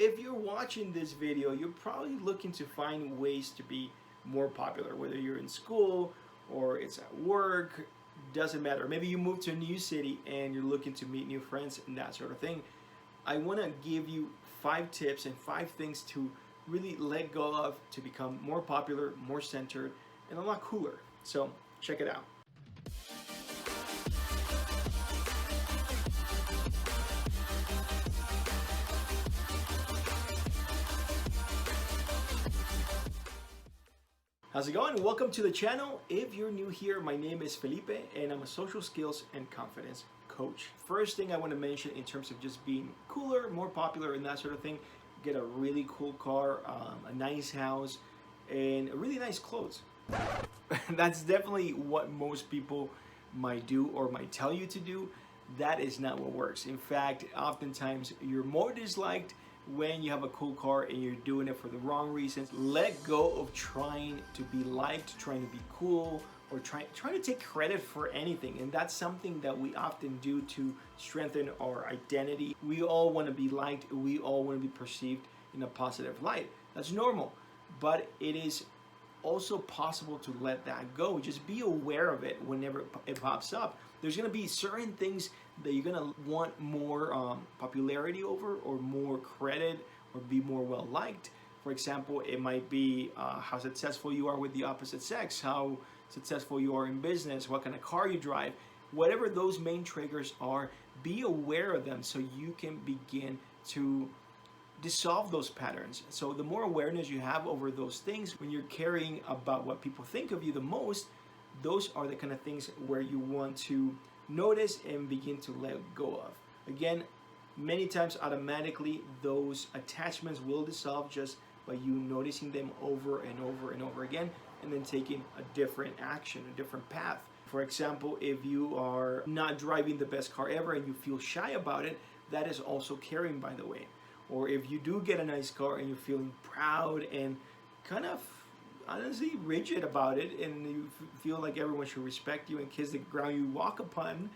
if you're watching this video, you're probably looking to find ways to be more popular, whether you're in school or it's at work, doesn't matter. Maybe you moved to a new city and you're looking to meet new friends and that sort of thing. I want to give you 5 tips and 5 things to really let go of to become more popular, more centered, and a lot cooler. So check it out. How's it going? Welcome to the channel. If you're new here, my name is Felipe and I'm a social skills and confidence coach. First thing I want to mention in terms of just being cooler, more popular and that sort of thing, get a really cool car, a nice house, and really nice clothes. That's definitely what most people might do or might tell you to do. That is not what works. In fact, oftentimes you're more disliked when you have a cool car and you're doing it for the wrong reasons. Let go of trying to be liked, trying to be cool, or trying to take credit for anything. And that's something that we often do to strengthen our identity. We all want to be liked. We all want to be perceived in a positive light. That's normal, but it is also possible to let that go. Just be aware of it whenever it pops up. There's going to be certain things that you're going to want more popularity over, or more credit, or be more well liked. For example, it might be how successful you are with the opposite sex, how successful you are in business, what kind of car you drive. Whatever those main triggers are, be aware of them so you can begin to dissolve those patterns. So the more awareness you have over those things, when you're caring about what people think of you the most, those are the kind of things where you want to notice and begin to let go of. Again, many times automatically those attachments will dissolve just by you noticing them over and over and over again, and then taking a different action, a different path. For example, if you are not driving the best car ever and you feel shy about it, that is also caring, by the way. Or if you do get a nice car and you're feeling proud and kind of honestly rigid about it, and you feel like everyone should respect you and kiss the ground you walk upon,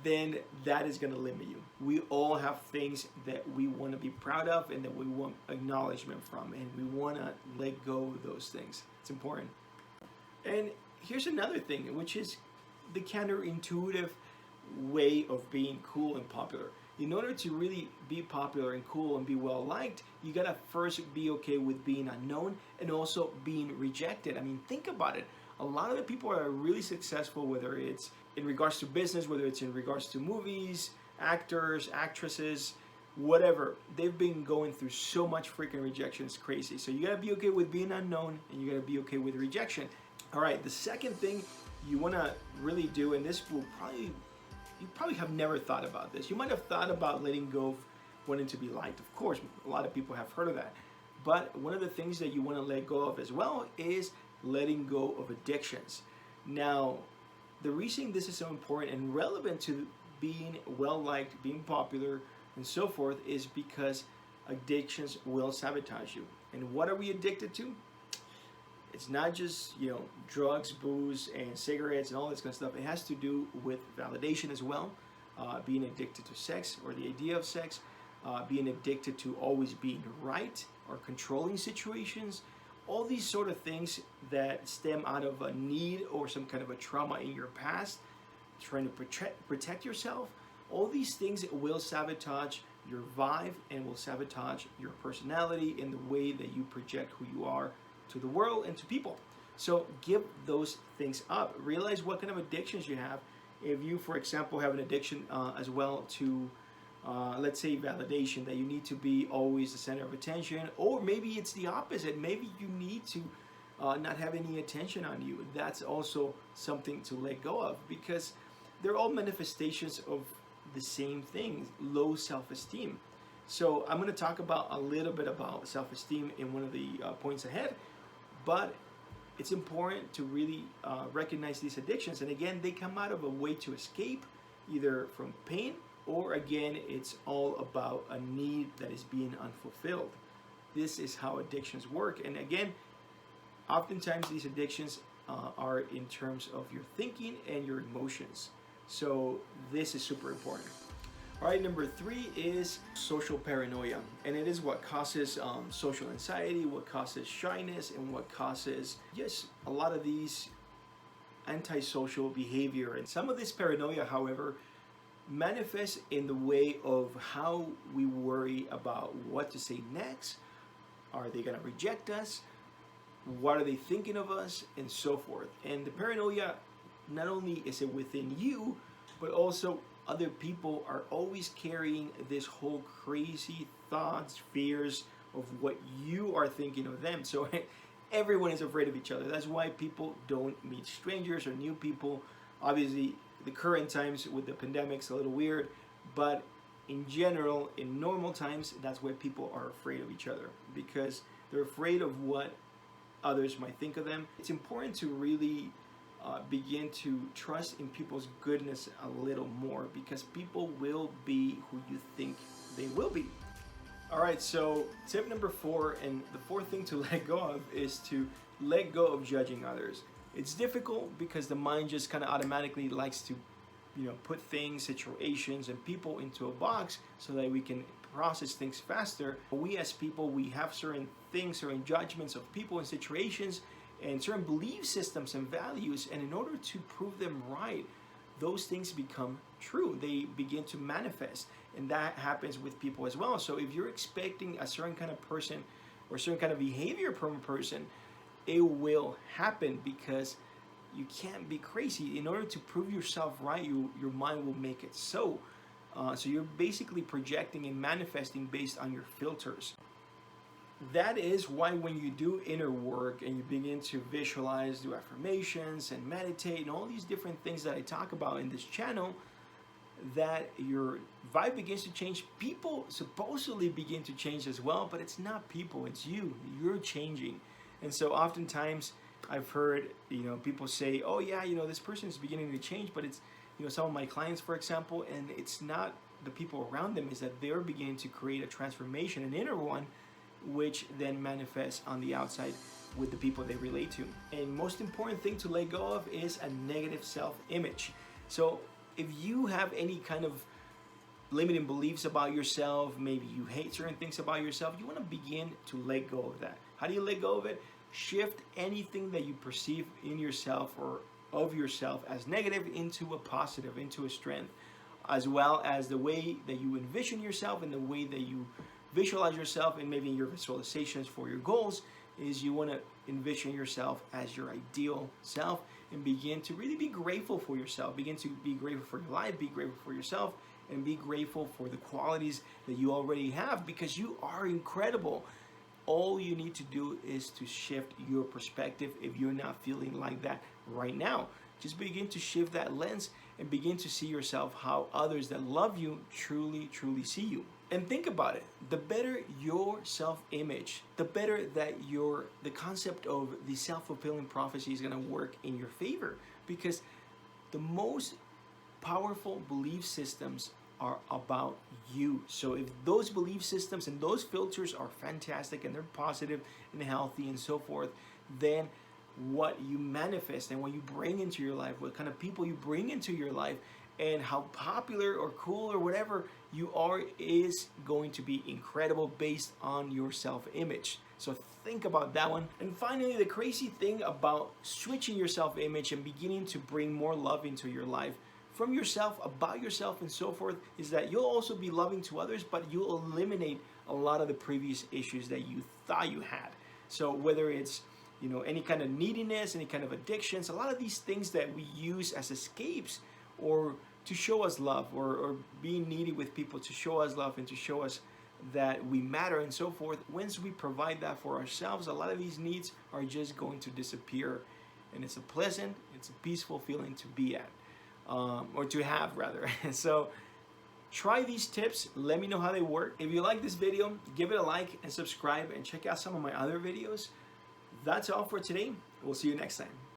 then that is going to limit you. We all have things that we want to be proud of and that we want acknowledgement from, and we want to let go of those things. It's important. And here's another thing, which is the counterintuitive way of being cool and popular. In order to really be popular and cool and be well liked, you gotta first be okay with being unknown and also being rejected. I mean, think about it. A lot of the people are really successful, whether it's in regards to business, whether it's in regards to movies, actors, actresses, whatever. They've been going through so much freaking rejection. It's crazy. So you gotta be okay with being unknown, and you gotta be okay with rejection. All right, the second thing you wanna really do, and this will you probably have never thought about this. You might have thought about letting go of wanting to be liked. Of course, a lot of people have heard of that. But one of the things that you want to let go of as well is letting go of addictions. Now, the reason this is so important and relevant to being well liked, being popular, and so forth is because addictions will sabotage you. And what are we addicted to? It's not just, drugs, booze, and cigarettes and all this kind of stuff. It has to do with validation as well. Being addicted to sex or the idea of sex. Being addicted to always being right or controlling situations. All these sort of things that stem out of a need or some kind of a trauma in your past. Trying to protect yourself. All these things will sabotage your vibe and will sabotage your personality and the way that you project who you are to the world and to people. So give those things up. Realize what kind of addictions you have. If you, for example, have an addiction as well to, let's say, validation, that you need to be always the center of attention, or maybe it's the opposite. Maybe you need to not have any attention on you. That's also something to let go of, because they're all manifestations of the same thing, low self-esteem. So I'm going to talk about a little bit about self-esteem in one of the points ahead. But it's important to really recognize these addictions. And again, they come out of a way to escape, either from pain, or again, it's all about a need that is being unfulfilled. This is how addictions work. And again, oftentimes these addictions are in terms of your thinking and your emotions. So this is super important. All right, number 3 is social paranoia, and it is what causes social anxiety, what causes shyness, and what causes just a lot of these antisocial behavior. And some of this paranoia, however, manifests in the way of how we worry about what to say next. Are they going to reject us? What are they thinking of us? And so forth. And the paranoia, not only is it within you, but also other people are always carrying this whole crazy thoughts, fears of what you are thinking of them. So everyone is afraid of each other. That's why people don't meet strangers or new people. Obviously, the current times with the pandemic's a little weird, but in general, in normal times, that's why people are afraid of each other, because they're afraid of what others might think of them. It's important to really begin to trust in people's goodness a little more, because people will be who you think they will be. All right, so tip number 4, and the fourth thing to let go of, is to let go of judging others. It's difficult because the mind just kind of automatically likes to, put things, situations, and people into a box so that we can process things faster. We as people, we have certain things, certain judgments of people and situations, and certain belief systems and values, and in order to prove them right, those things become true. They begin to manifest, and that happens with people as well. So if you're expecting a certain kind of person or certain kind of behavior from a person, it will happen, because you can't be crazy. In order to prove yourself right, your mind will make it so. So you're basically projecting and manifesting based on your filters. That is why when you do inner work and you begin to visualize, do affirmations and meditate and all these different things that I talk about in this channel, that your vibe begins to change. People supposedly begin to change as well, but it's not people, it's you. You're changing. And so oftentimes I've heard, people say, oh yeah, this person is beginning to change, but it's, some of my clients, for example, and it's not the people around them, is that they're beginning to create a transformation, an inner one, which then manifests on the outside with the people they relate to. And most important thing to let go of is a negative self-image. So if you have any kind of limiting beliefs about yourself, maybe you hate certain things about yourself, you want to begin to let go of that. How do you let go of it? Shift anything that you perceive in yourself or of yourself as negative into a positive, into a strength, as well as the way that you envision yourself and the way that you visualize yourself, and maybe your visualizations for your goals is you want to envision yourself as your ideal self and begin to really be grateful for yourself. Begin to be grateful for your life, be grateful for yourself, and be grateful for the qualities that you already have, because you are incredible. All you need to do is to shift your perspective if you're not feeling like that right now. Just begin to shift that lens and begin to see yourself how others that love you truly, truly see you. And think about it. The better your self-image, the better that the concept of the self-fulfilling prophecy is going to work in your favor, because the most powerful belief systems are about you. So if those belief systems and those filters are fantastic and they're positive and healthy and so forth, then what you manifest and what you bring into your life, what kind of people you bring into your life, and how popular or cool or whatever you are is going to be incredible based on your self-image. So think about that one. And finally, the crazy thing about switching your self-image and beginning to bring more love into your life from yourself, about yourself and so forth, is that you'll also be loving to others, but you'll eliminate a lot of the previous issues that you thought you had. So whether it's any kind of neediness, any kind of addictions, a lot of these things that we use as escapes or to show us love, or being needy with people to show us love and to show us that we matter and so forth. Once we provide that for ourselves, a lot of these needs are just going to disappear. And it's a pleasant, it's a peaceful feeling to be at, or to have rather. So try these tips, let me know how they work. If you like this video, give it a like and subscribe and check out some of my other videos. That's all for today. We'll see you next time.